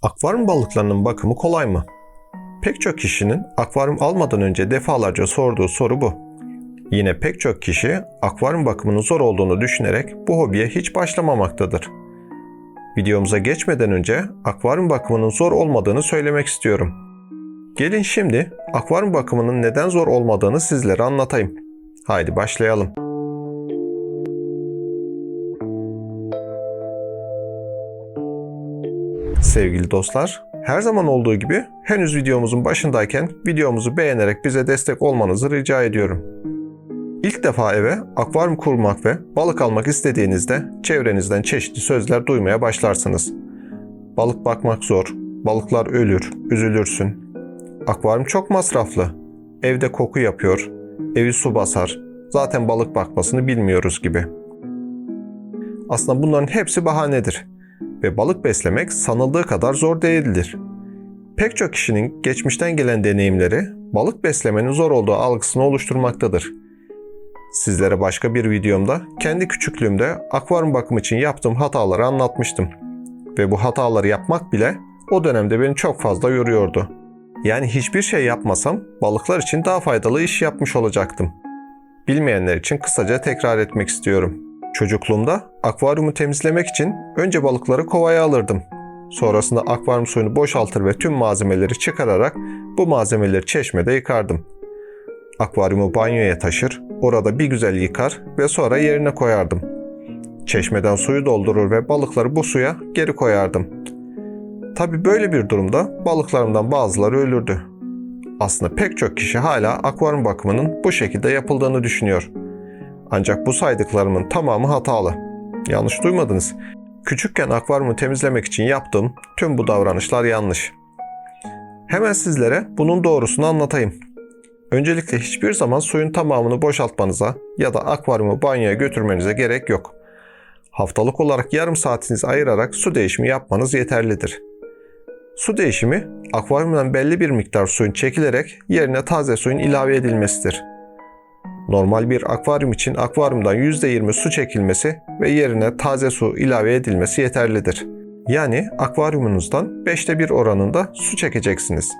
Akvaryum balıklarının bakımı kolay mı? Pek çok kişinin akvaryum almadan önce defalarca sorduğu soru bu. Yine pek çok kişi akvaryum bakımının zor olduğunu düşünerek bu hobiye hiç başlamamaktadır. Videomuza geçmeden önce akvaryum bakımının zor olmadığını söylemek istiyorum. Gelin şimdi akvaryum bakımının neden zor olmadığını sizlere anlatayım. Haydi başlayalım. Sevgili dostlar, her zaman olduğu gibi henüz videomuzun başındayken videomuzu beğenerek bize destek olmanızı rica ediyorum. İlk defa eve akvaryum kurmak ve balık almak istediğinizde çevrenizden çeşitli sözler duymaya başlarsınız. Balık bakmak zor, balıklar ölür, üzülürsün. Akvaryum çok masraflı, evde koku yapıyor, evi su basar, zaten balık bakmasını bilmiyoruz gibi. Aslında bunların hepsi bahanedir. Ve balık beslemek sanıldığı kadar zor değildir. Pek çok kişinin geçmişten gelen deneyimleri balık beslemenin zor olduğu algısını oluşturmaktadır. Sizlere başka bir videomda kendi küçüklüğümde akvaryum bakımı için yaptığım hataları anlatmıştım. Ve bu hataları yapmak bile o dönemde beni çok fazla yoruyordu. Yani hiçbir şey yapmasam balıklar için daha faydalı iş yapmış olacaktım. Bilmeyenler için kısaca tekrar etmek istiyorum. Çocukluğumda akvaryumu temizlemek için önce balıkları kovaya alırdım. Sonrasında akvaryum suyunu boşaltır ve tüm malzemeleri çıkararak bu malzemeleri çeşmede yıkardım. Akvaryumu banyoya taşır, orada bir güzel yıkar ve sonra yerine koyardım. Çeşmeden suyu doldurur ve balıkları bu suya geri koyardım. Tabii böyle bir durumda balıklarımdan bazıları ölürdü. Aslında pek çok kişi hala akvaryum bakımının bu şekilde yapıldığını düşünüyor. Ancak bu saydıklarımın tamamı hatalı. Yanlış duymadınız. Küçükken akvaryumu temizlemek için yaptığım tüm bu davranışlar yanlış. Hemen sizlere bunun doğrusunu anlatayım. Öncelikle hiçbir zaman suyun tamamını boşaltmanıza ya da akvaryumu banyoya götürmenize gerek yok. Haftalık olarak yarım saatinizi ayırarak su değişimi yapmanız yeterlidir. Su değişimi, akvaryumdan belli bir miktar suyun çekilerek yerine taze suyun ilave edilmesidir. Normal bir akvaryum için akvaryumdan %20 su çekilmesi ve yerine taze su ilave edilmesi yeterlidir. Yani akvaryumunuzdan 5'te 1 oranında su çekeceksiniz.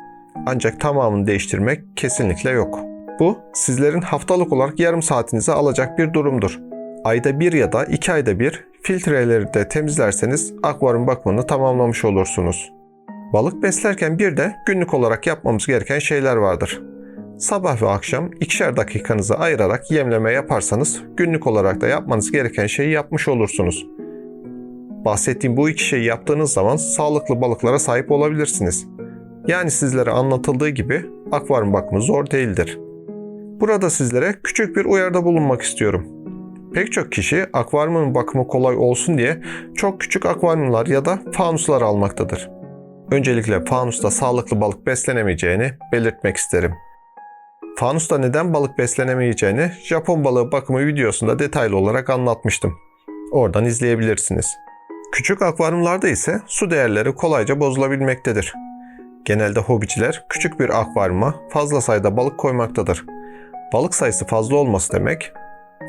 Ancak tamamını değiştirmek kesinlikle yok. Bu sizlerin haftalık olarak yarım saatinizi alacak bir durumdur. Ayda bir ya da 2 ayda bir filtreleri de temizlerseniz akvaryum bakımını tamamlamış olursunuz. Balık beslerken bir de günlük olarak yapmamız gereken şeyler vardır. Sabah ve akşam 2'şer dakikanızı ayırarak yemleme yaparsanız günlük olarak da yapmanız gereken şeyi yapmış olursunuz. Bahsettiğim bu iki şeyi yaptığınız zaman sağlıklı balıklara sahip olabilirsiniz. Yani sizlere anlatıldığı gibi akvaryum bakımı zor değildir. Burada sizlere küçük bir uyarıda bulunmak istiyorum. Pek çok kişi akvaryumun bakımı kolay olsun diye çok küçük akvaryumlar ya da fanuslar almaktadır. Öncelikle fanusta sağlıklı balık beslenemeyeceğini belirtmek isterim. Fanusta neden balık beslenemeyeceğini Japon balığı bakımı videosunda detaylı olarak anlatmıştım. Oradan izleyebilirsiniz. Küçük akvaryumlarda ise su değerleri kolayca bozulabilmektedir. Genelde hobiciler küçük bir akvaryuma fazla sayıda balık koymaktadır. Balık sayısı fazla olması demek,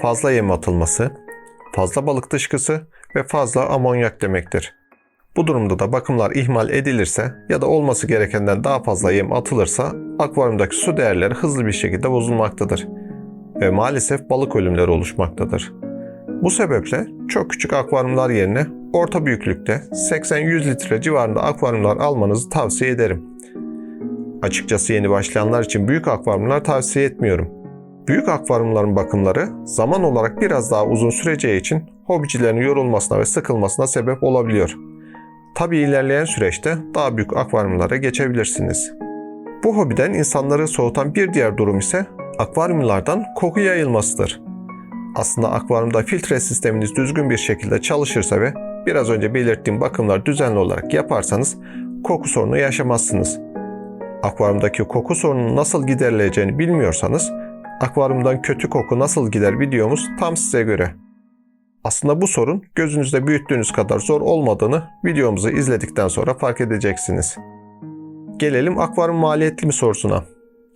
fazla yem atılması, fazla balık dışkısı ve fazla amonyak demektir. Bu durumda da bakımlar ihmal edilirse ya da olması gerekenden daha fazla yem atılırsa akvaryumdaki su değerleri hızlı bir şekilde bozulmaktadır ve maalesef balık ölümleri oluşmaktadır. Bu sebeple çok küçük akvaryumlar yerine orta büyüklükte 80-100 litre civarında akvaryumlar almanızı tavsiye ederim. Açıkçası yeni başlayanlar için büyük akvaryumlar tavsiye etmiyorum. Büyük akvaryumların bakımları zaman olarak biraz daha uzun süreceği için hobicilerin yorulmasına ve sıkılmasına sebep olabiliyor. Tabii ilerleyen süreçte daha büyük akvaryumlara geçebilirsiniz. Bu hobiden insanları soğutan bir diğer durum ise akvaryumlardan koku yayılmasıdır. Aslında akvaryumda filtre sisteminiz düzgün bir şekilde çalışırsa ve biraz önce belirttiğim bakımları düzenli olarak yaparsanız koku sorunu yaşamazsınız. Akvaryumdaki koku sorununun nasıl giderileceğini bilmiyorsanız akvaryumdan kötü koku nasıl gider videomuz tam size göre. Aslında bu sorun gözünüzde büyüttüğünüz kadar zor olmadığını videomuzu izledikten sonra fark edeceksiniz. Gelelim akvaryum maliyetli mi sorusuna.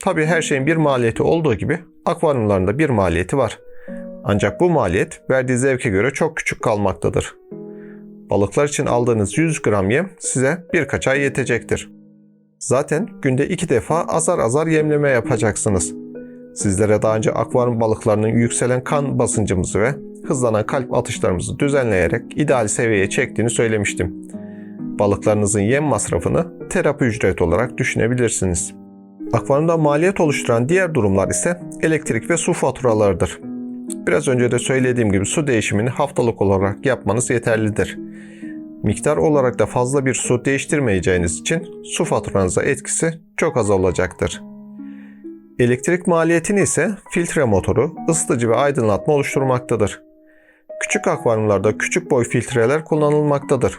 Tabii her şeyin bir maliyeti olduğu gibi akvaryumların da bir maliyeti var. Ancak bu maliyet verdiği zevke göre çok küçük kalmaktadır. Balıklar için aldığınız 100 gram yem size birkaç ay yetecektir. Zaten günde 2 defa azar azar yemleme yapacaksınız. Sizlere daha önce akvaryum balıklarının yükselen kan basıncımızı ve hızlanan kalp atışlarımızı düzenleyerek ideal seviyeye çektiğini söylemiştim. Balıklarınızın yem masrafını terapi ücreti olarak düşünebilirsiniz. Akvaryumda maliyet oluşturan diğer durumlar ise elektrik ve su faturalarıdır. Biraz önce de söylediğim gibi su değişimini haftalık olarak yapmanız yeterlidir. Miktar olarak da fazla bir su değiştirmeyeceğiniz için su faturanıza etkisi çok az olacaktır. Elektrik maliyetini ise filtre motoru, ısıtıcı ve aydınlatma oluşturmaktadır. Küçük akvaryumlarda küçük boy filtreler kullanılmaktadır.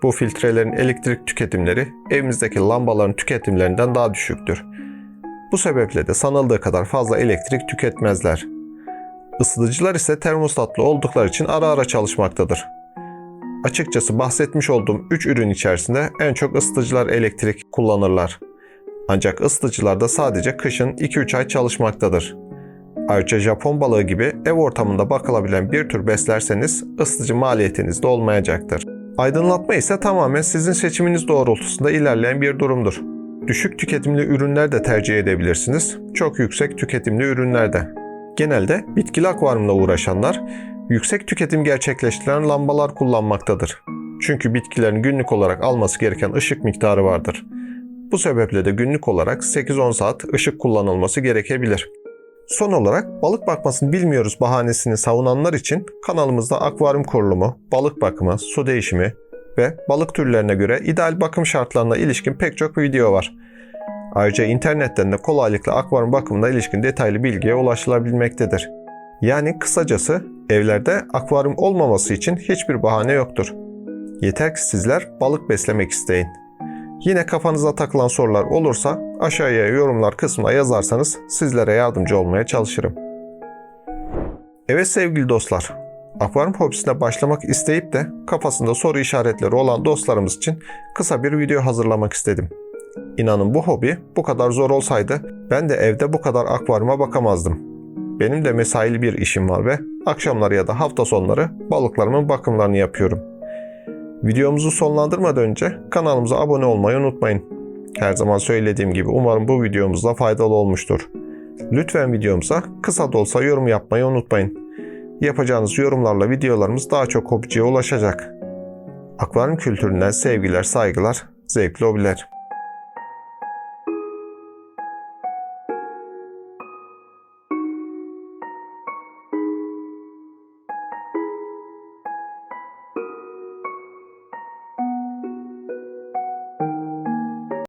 Bu filtrelerin elektrik tüketimleri evimizdeki lambaların tüketimlerinden daha düşüktür. Bu sebeple de sanıldığı kadar fazla elektrik tüketmezler. Isıtıcılar ise termostatlı oldukları için ara ara çalışmaktadır. Açıkçası bahsetmiş olduğum 3 ürün içerisinde en çok ısıtıcılar elektrik kullanırlar. Ancak ısıtıcılar da sadece kışın 2-3 ay çalışmaktadır. Ayrıca Japon balığı gibi ev ortamında bakılabilen bir tür beslerseniz ısıtıcı maliyetiniz de olmayacaktır. Aydınlatma ise tamamen sizin seçiminiz doğrultusunda ilerleyen bir durumdur. Düşük tüketimli ürünler de tercih edebilirsiniz, çok yüksek tüketimli ürünler de. Genelde bitkili akvaryumla uğraşanlar yüksek tüketim gerçekleştiren lambalar kullanmaktadır. Çünkü bitkilerin günlük olarak alması gereken ışık miktarı vardır. Bu sebeple de günlük olarak 8-10 saat ışık kullanılması gerekebilir. Son olarak balık bakmasını bilmiyoruz bahanesini savunanlar için kanalımızda akvaryum kurulumu, balık bakımı, su değişimi ve balık türlerine göre ideal bakım şartlarına ilişkin pek çok video var. Ayrıca internetten de kolaylıkla akvaryum bakımına ilişkin detaylı bilgiye ulaşılabilmektedir. Yani kısacası evlerde akvaryum olmaması için hiçbir bahane yoktur. Yeter ki sizler balık beslemek isteyin. Yine kafanıza takılan sorular olursa aşağıya yorumlar kısmına yazarsanız sizlere yardımcı olmaya çalışırım. Evet sevgili dostlar, akvaryum hobisine başlamak isteyip de kafasında soru işaretleri olan dostlarımız için kısa bir video hazırlamak istedim. İnanın bu hobi bu kadar zor olsaydı ben de evde bu kadar akvaryuma bakamazdım. Benim de mesaili bir işim var ve akşamları ya da hafta sonları balıklarımın bakımlarını yapıyorum. Videomuzu sonlandırmadan önce kanalımıza abone olmayı unutmayın. Her zaman söylediğim gibi umarım bu videomuz da faydalı olmuştur. Lütfen videomuza kısa da olsa yorum yapmayı unutmayın. Yapacağınız yorumlarla videolarımız daha çok hobiciye ulaşacak. Akvaryum kültüründen sevgiler, saygılar, zevkli hobiler.